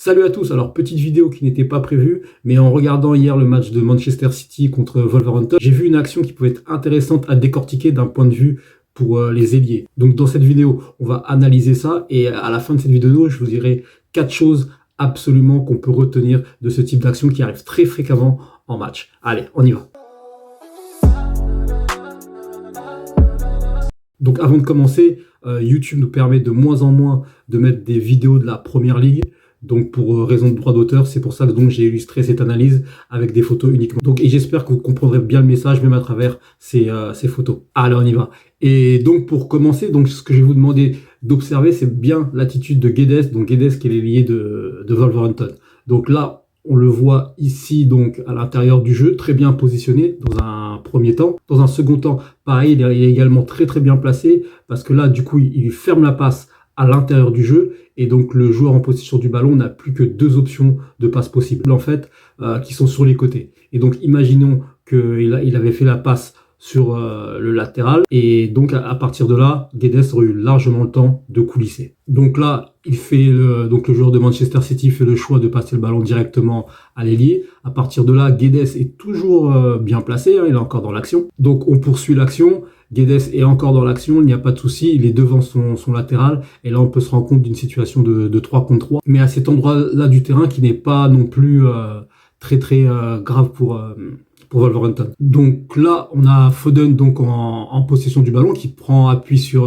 Salut à tous, alors petite vidéo qui n'était pas prévue, mais en regardant hier le match de Manchester City contre Wolverhampton, j'ai vu une action qui pouvait être intéressante à décortiquer d'un point de vue pour les ailiers. Donc dans cette vidéo, on va analyser ça et à la fin de cette vidéo, je vous dirai 4 choses absolument qu'on peut retenir de ce type d'action qui arrive très fréquemment en match. Allez, on y va. Donc avant de commencer, YouTube nous permet de moins en moins de mettre des vidéos de la Première Ligue. Donc pour raison de droit d'auteur, c'est pour ça que donc j'ai illustré cette analyse avec des photos uniquement. Donc et j'espère que vous comprendrez bien le message même à travers ces photos. Allez, on y va. Et donc pour commencer, donc ce que je vais vous demander d'observer, c'est bien l'attitude de Guedes. Donc Guedes qui est l'ailier de Wolverhampton. Donc là, on le voit ici donc à l'intérieur du jeu, très bien positionné dans un premier temps. Dans un second temps, pareil, il est également très bien placé parce que là, du coup, il ferme la passe à l'intérieur du jeu et donc le joueur en possession du ballon n'a plus que 2 options de passe possibles en fait qui sont sur les côtés. Et donc imaginons qu'il avait fait la passe sur le latéral et donc à partir de là, Guedes aurait eu largement le temps de coulisser. Donc là, donc le joueur de Manchester City fait le choix de passer le ballon directement à l'ailier. À partir de là, Guedes est toujours bien placé, hein, il est encore dans l'action. Donc on poursuit l'action. Guedes est encore dans l'action, il n'y a pas de souci, il est devant son latéral et là on peut se rendre compte d'une situation de 3 contre 3, mais à cet endroit-là du terrain qui n'est pas non plus très grave pour Wolverhampton. Donc là on a Foden donc en possession du ballon qui prend appui sur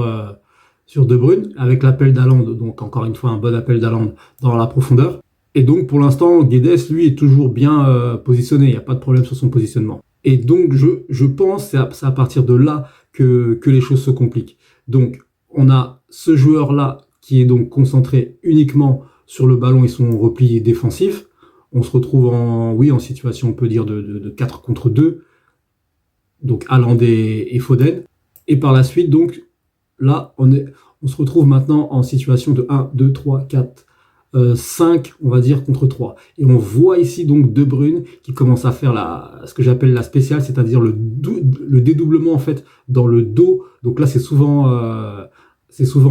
De Bruyne avec l'appel d'Haaland, donc encore une fois un bon appel d'Haaland dans la profondeur. Et donc pour l'instant Guedes lui est toujours bien positionné, il n'y a pas de problème sur son positionnement. Et donc je pense c'est à partir de là que les choses se compliquent. Donc on a ce joueur-là qui est donc concentré uniquement sur le ballon et son repli défensif. On se retrouve en situation, on peut dire, de 4 contre 2. Donc Haaland et Foden. Et par la suite, donc là, on se retrouve maintenant en situation de 1, 2, 3, 4, 5, on va dire, contre 3. Et on voit ici donc De Bruyne qui commence à faire ce que j'appelle la spéciale, c'est-à-dire le dédoublement en fait dans le dos. Donc là, c'est souvent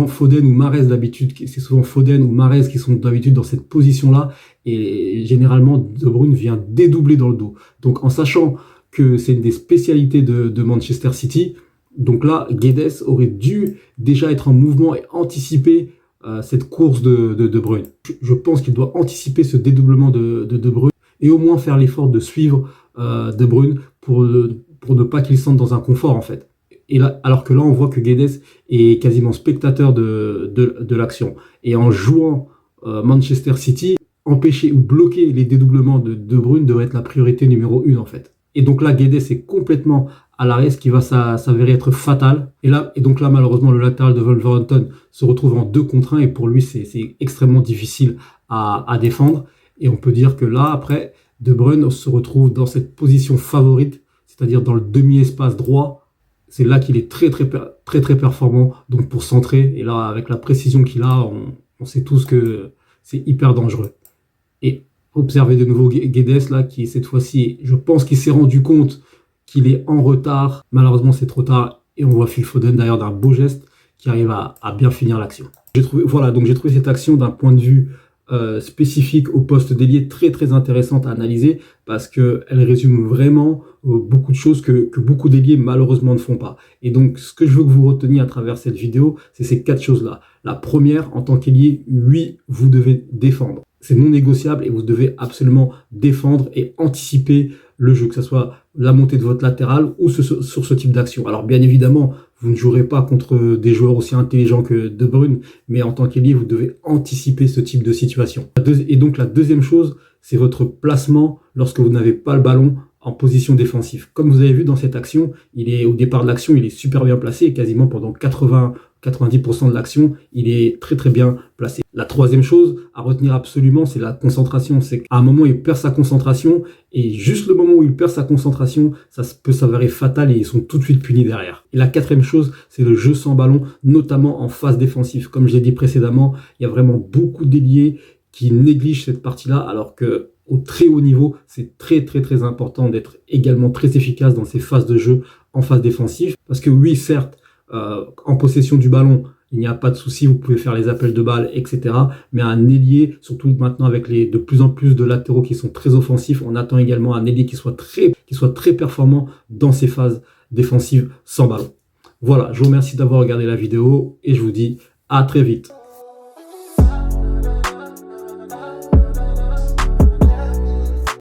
Foden ou Mahrez d'habitude. C'est souvent Foden ou Mahrez qui sont d'habitude dans cette position-là. Et généralement, De Bruyne vient dédoubler dans le dos. Donc en sachant que c'est une des spécialités de Manchester City, donc là, Guedes aurait dû déjà être en mouvement et anticiper cette course de Bruyne. Je pense qu'il doit anticiper ce dédoublement de Bruyne et au moins faire l'effort de suivre De Bruyne pour ne pas qu'il se sente dans un confort en fait. Et là, alors que là, on voit que Guedes est quasiment spectateur de l'action. Et en jouant Manchester City, empêcher ou bloquer les dédoublements de Bruyne devrait être la priorité numéro 1 en fait. Et donc là, Guedes est complètement à l'arrêt, ce qui va s'avérer être fatal. Et donc là, malheureusement, le latéral de Wolverhampton se retrouve en 2 contre 1 et pour lui, c'est extrêmement difficile à défendre. Et on peut dire que là, après, De Bruyne se retrouve dans cette position favorite, c'est-à-dire dans le demi-espace droit. C'est là qu'il est très performant donc pour centrer. Et là, avec la précision qu'il a, on sait tous que c'est hyper dangereux. Et observez de nouveau Guedes là, qui cette fois-ci, je pense qu'il s'est rendu compte qu'il est en retard. Malheureusement, c'est trop tard. Et on voit Phil Foden d'ailleurs d'un beau geste qui arrive à bien finir l'action. J'ai trouvé cette action d'un point de vue spécifique au poste d'ailier très intéressante à analyser parce qu'elle résume vraiment beaucoup de choses que beaucoup d'ailiers malheureusement ne font pas. Et donc ce que je veux que vous reteniez à travers cette vidéo, c'est ces 4 choses-là. La première, en tant qu'ailier, oui, vous devez défendre. C'est non négociable et vous devez absolument défendre et anticiper le jeu, que ce soit la montée de votre latéral ou sur ce type d'action. Alors bien évidemment, vous ne jouerez pas contre des joueurs aussi intelligents que De Bruyne, mais en tant qu'ailier, vous devez anticiper ce type de situation. Et donc la deuxième chose, c'est votre placement lorsque vous n'avez pas le ballon en position défensive. Comme vous avez vu dans cette action, au départ de l'action, il est super bien placé et quasiment pendant 90% de l'action, il est très bien placé. La troisième chose à retenir absolument, c'est la concentration. C'est qu'à un moment, il perd sa concentration et juste le moment où il perd sa concentration, ça peut s'avérer fatal et ils sont tout de suite punis derrière. Et la quatrième chose, c'est le jeu sans ballon, notamment en phase défensive. Comme je l'ai dit précédemment, il y a vraiment beaucoup d'ailiers qui négligent cette partie-là alors que au très haut niveau, c'est très important d'être également très efficace dans ces phases de jeu en phase défensive. Parce que oui, certes, en possession du ballon, il n'y a pas de souci, vous pouvez faire les appels de balles, etc. Mais un ailier, surtout maintenant avec de plus en plus de latéraux qui sont très offensifs, on attend également un ailier qui soit très performant dans ses phases défensives sans ballon. Voilà, je vous remercie d'avoir regardé la vidéo et je vous dis à très vite.